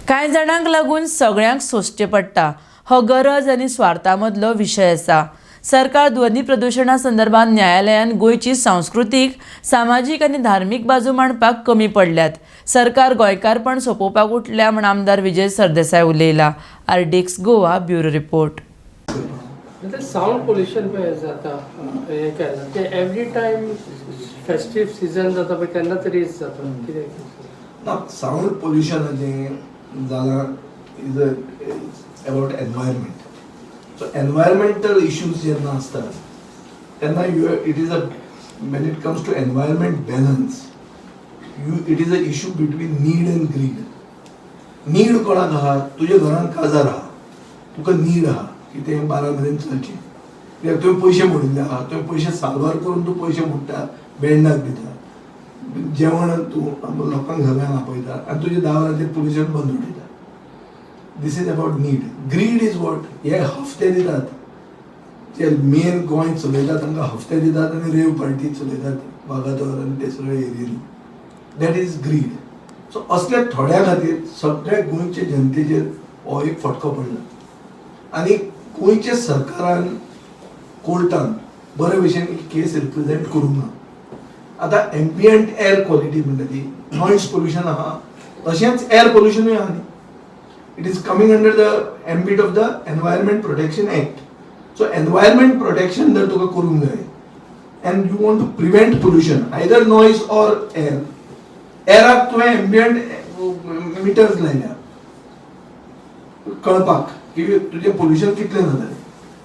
कांय जाणांक लागून सगळ्यांक सोंसचें पडटा हो गरज आनी स्वार्थामदलो विशय आसा। सरकार ध्वनी प्रदूषणा संदर्भात न्यायालयान गोंयची सांस्कृतीक, सामाजीक आनी धार्मीक बाजू मांडपाक कमी पडल्यात। सरकार गोंयकारपण सोंपोवपाक उठल्या म्हण आमदार विजय सरदेसाय उलयला। RDXGOA bureau report. Sound pollution पे जाता हे केला ते एवरी टाइम फेस्टिव सीजन जाता पळय तेन्ना तरी जाता कित्याक ना साउंड पोल्यूशन जाला is about environment. So environmental issues जेन्ना आसतात तेन्ना it is when it comes to environment balance it is a issue between need and greed. Need कोणाक आहा? तुज्या घरान काजार आहा, तुका नीड आहा की ते 12 मेरेन चलचें, कित्याक तुवें पयशे मोडिल्ले आहा, तुवें पयशे साल्वार करून तूं पयशे मोडटा, बँडाक दिता, जेवण तूं लोकांक सगळ्यांक आपयता आनी तुज्या दाराचेर पोल्यूशन बंद उडयता। This is about need. Greed is what? हे हफ्ते दितात, जे मेन गोंय चलयतात तांकां हफ्ते दितात आनी रेव पार्टी चलयतात वागातोर आनी ते सगळे एरियेनी। That is greed. सो असल्या थोड्या खातीर सगळ्या गोंयचे जनतेचेर हो एक फटको पडला आनी गोंयच्या सरकारान कोर्टान बरे भशेन केस रिप्रेझेंट करूंक ना। आता एम्बियंट एअर क्वॉलिटी म्हणटा ती नॉयज पोल्यूशन आहा तशेंच एअर पोल्यूशनूय आहा न्ही। It is coming under the ambit of the environment protection act. So environment protection जर तुका करूंक जाय and you want to prevent pollution either noise or air, एअराक तुवें एम्बियंट मिटर्स लायल्या कळपाक की तुजें पोल्यूशन कितलें जालें।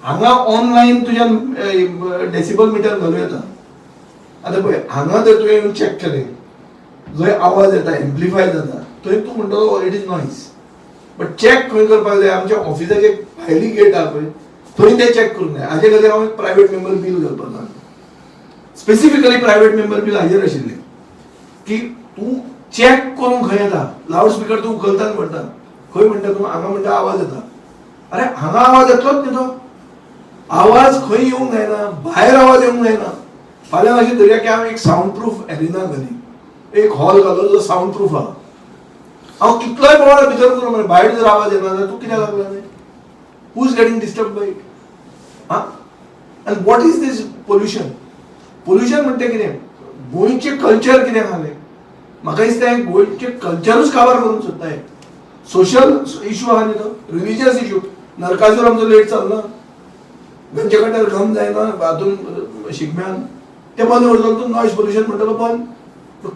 हांगा ऑनलायन तुज्या डेसिबल मिटर घालूं येता। आता पळय हांगा जर तुवें येवन चॅक केलें जंय आवाज येता एम्प्लिफाय जाता थंय तूं म्हणटलो it is noise, but check खंय करपाक जाय? आमच्या ऑफिसाचे भायली गेट आहा पळय थंय ते चॅक करूंक जाय। हाजे खातीर हांव एक प्रायवेट मेंबर बील घालपाक लागलो, स्पेसिफिकली प्रायवेट मेंबर बील हाजेर आशिल्लें की तूं चॅक करूंक खंय येता। लावड स्पिकर तूं उखलता म्हणटा खंय म्हणटा तूं? हांगा म्हणटा आवाज येता। अरे हांगा आवाज येतलोच न्ही तो, आवाज खंय येवंक जायना, भायर आवाज येवंक जायना। फाल्यां अशें धरया की हांव एक साउंड प्रूफ एरिना घाली, एक हॉल घालो जो साउंड प्रूफ आहा, हांव कितलोय बोवाळ भितर करूं म्हणजे भायर जर आवाज येना जाल्यार तूं कित्याक लागला न्ही? Who is getting disturb by it? And what is this pollution? Pollution म्हणटा कितें? गोंयचें कल्चर कितें आहालें? म्हाका दिसता गोंयचें कल्चरूच काबार करूंक सोदता। सोशल इश्यू आहा न्ही तो, रिलिजियस इश्यू। नरकासूर आमचो लेट चलना, गंजे कट्यार घम जायना हातून शिगम्यान, ते बंद करतलो तूं नॉयज पोल्यूशन म्हणटलो बंद।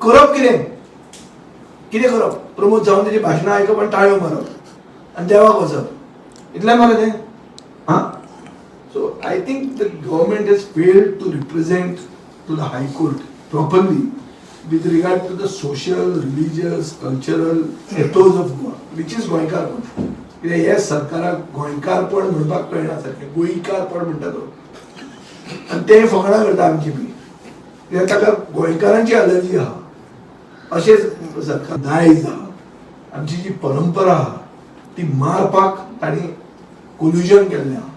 करप कितें? कितें करप? प्रमोद जावन तेजी भाशणां आयकप आनी ताळयो मारप आनी देवाक वचप, इतलें मरे तें? So I think the government has failed to represent to the high court properly with regard to the social, religious, cultural ethos of Goa, which is गोंयकारपण। कित्याक हे सरकाराक गोंयकारपण म्हणपाक कळना सारकें, गोंयकारपण म्हणटा तो आनी ते फकाणां करता आमची बी, कित्याक ताका गोंयकारांची अलर्जी आहा। अशेंच सरकार दायज आहा, आमची जी परंपरा आहा ती मारपाक तांणी कोल्युजन केल्लें आहा।